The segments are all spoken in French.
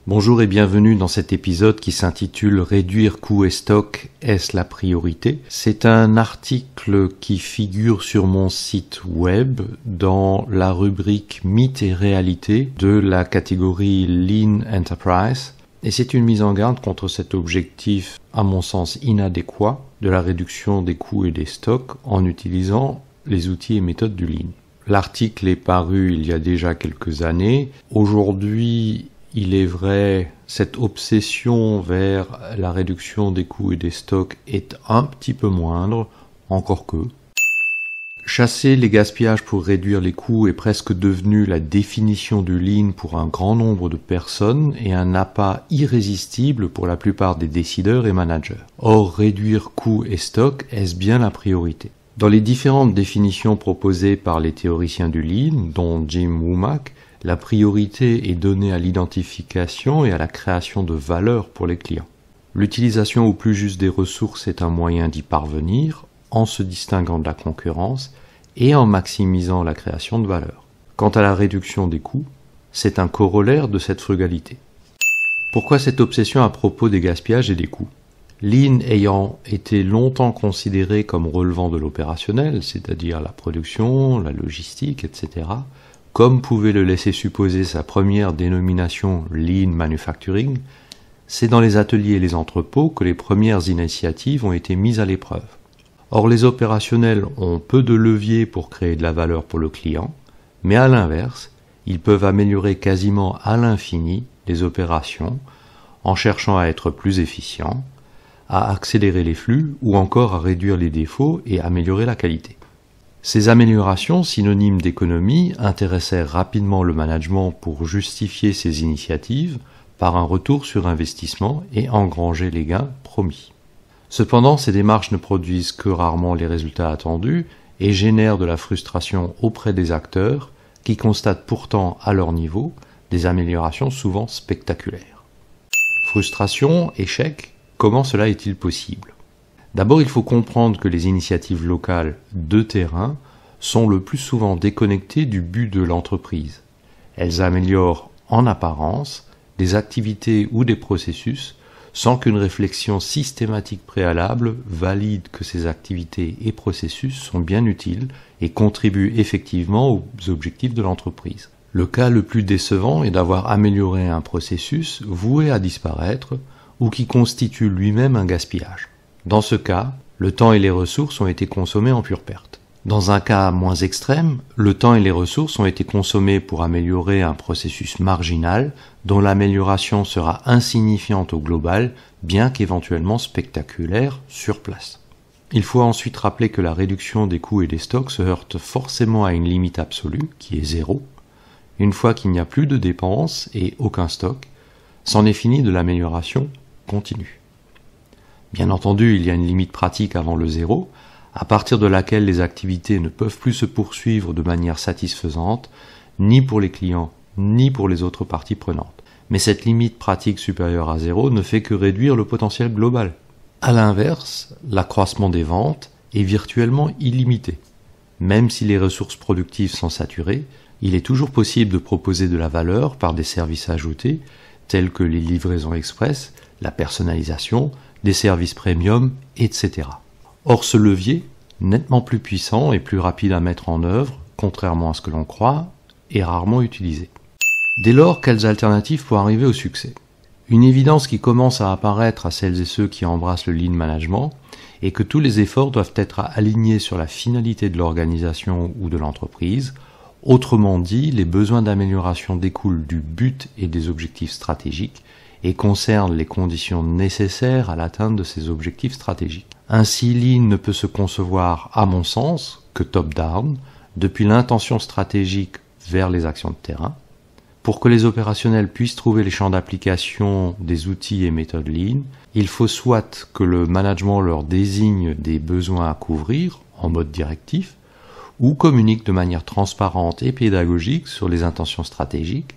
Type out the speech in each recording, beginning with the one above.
Bonjour et bienvenue dans cet épisode qui s'intitule « Réduire coûts et stocks, est-ce la priorité ?» C'est un article qui figure sur mon site web dans la rubrique « Mythes et réalités » de la catégorie « Lean Enterprise ». Et c'est une mise en garde contre cet objectif, à mon sens inadéquat, de la réduction des coûts et des stocks en utilisant les outils et méthodes du Lean. L'article est paru il y a déjà quelques années. Aujourd'hui, il est vrai, cette obsession vers la réduction des coûts et des stocks est un petit peu moindre, encore que. Chasser les gaspillages pour réduire les coûts est presque devenu la définition du Lean pour un grand nombre de personnes et un appât irrésistible pour la plupart des décideurs et managers. Or, réduire coûts et stocks, est-ce bien la priorité ? Dans les différentes définitions proposées par les théoriciens du Lean, dont Jim Womack, la priorité est donnée à l'identification et à la création de valeur pour les clients. L'utilisation au plus juste des ressources est un moyen d'y parvenir, en se distinguant de la concurrence et en maximisant la création de valeur. Quant à la réduction des coûts, c'est un corollaire de cette frugalité. Pourquoi cette obsession à propos des gaspillages et des coûts ? Lean ayant été longtemps considéré comme relevant de l'opérationnel, c'est-à-dire la production, la logistique, etc., comme pouvait le laisser supposer sa première dénomination Lean Manufacturing, c'est dans les ateliers et les entrepôts que les premières initiatives ont été mises à l'épreuve. Or, les opérationnels ont peu de leviers pour créer de la valeur pour le client, mais à l'inverse, ils peuvent améliorer quasiment à l'infini les opérations en cherchant à être plus efficients, à accélérer les flux ou encore à réduire les défauts et améliorer la qualité. Ces améliorations, synonymes d'économie, intéressèrent rapidement le management pour justifier ces initiatives par un retour sur investissement et engranger les gains promis. Cependant, ces démarches ne produisent que rarement les résultats attendus et génèrent de la frustration auprès des acteurs qui constatent pourtant à leur niveau des améliorations souvent spectaculaires. Frustration, échec, comment cela est-il possible ? D'abord, il faut comprendre que les initiatives locales de terrain sont le plus souvent déconnectées du but de l'entreprise. Elles améliorent en apparence des activités ou des processus sans qu'une réflexion systématique préalable valide que ces activités et processus sont bien utiles et contribuent effectivement aux objectifs de l'entreprise. Le cas le plus décevant est d'avoir amélioré un processus voué à disparaître ou qui constitue lui-même un gaspillage. Dans ce cas, le temps et les ressources ont été consommés en pure perte. Dans un cas moins extrême, le temps et les ressources ont été consommés pour améliorer un processus marginal dont l'amélioration sera insignifiante au global, bien qu'éventuellement spectaculaire sur place. Il faut ensuite rappeler que la réduction des coûts et des stocks se heurte forcément à une limite absolue, qui est 0. Une fois qu'il n'y a plus de dépenses et aucun stock, c'en est fini de l'amélioration continue. Bien entendu, il y a une limite pratique avant le 0, à partir de laquelle les activités ne peuvent plus se poursuivre de manière satisfaisante, ni pour les clients, ni pour les autres parties prenantes. Mais cette limite pratique supérieure à 0 ne fait que réduire le potentiel global. À l'inverse, l'accroissement des ventes est virtuellement illimité. Même si les ressources productives sont saturées, il est toujours possible de proposer de la valeur par des services ajoutés, tels que les livraisons express, la personnalisation, des services premium, etc. Or, ce levier, nettement plus puissant et plus rapide à mettre en œuvre, contrairement à ce que l'on croit, est rarement utilisé. Dès lors, quelles alternatives pour arriver au succès ? Une évidence qui commence à apparaître à celles et ceux qui embrassent le Lean Management est que tous les efforts doivent être alignés sur la finalité de l'organisation ou de l'entreprise. Autrement dit, les besoins d'amélioration découlent du but et des objectifs stratégiques et concernent les conditions nécessaires à l'atteinte de ces objectifs stratégiques. Ainsi, Lean ne peut se concevoir, à mon sens, que top-down, depuis l'intention stratégique vers les actions de terrain. Pour que les opérationnels puissent trouver les champs d'application des outils et méthodes Lean, il faut soit que le management leur désigne des besoins à couvrir en mode directif, ou communique de manière transparente et pédagogique sur les intentions stratégiques,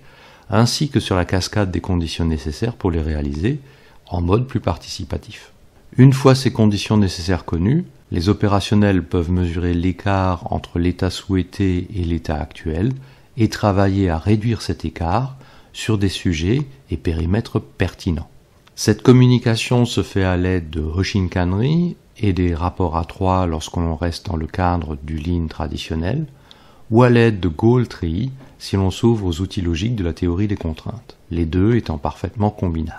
ainsi que sur la cascade des conditions nécessaires pour les réaliser, en mode plus participatif. Une fois ces conditions nécessaires connues, les opérationnels peuvent mesurer l'écart entre l'état souhaité et l'état actuel, et travailler à réduire cet écart sur des sujets et périmètres pertinents. Cette communication se fait à l'aide de Hoshinkanri et des rapports à 3 lorsqu'on reste dans le cadre du Lean traditionnel, ou à l'aide de Goal Tree si l'on s'ouvre aux outils logiques de la théorie des contraintes, les deux étant parfaitement combinables.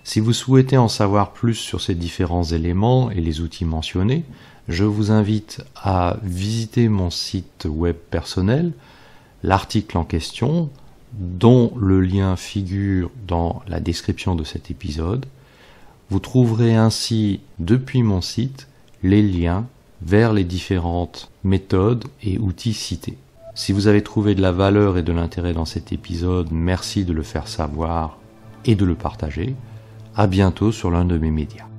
Si vous souhaitez en savoir plus sur ces différents éléments et les outils mentionnés, je vous invite à visiter mon site web personnel, l'article en question, dont le lien figure dans la description de cet épisode. Vous trouverez ainsi, depuis mon site, les liens vers les différentes méthodes et outils cités. Si vous avez trouvé de la valeur et de l'intérêt dans cet épisode, merci de le faire savoir et de le partager. À bientôt sur l'un de mes médias.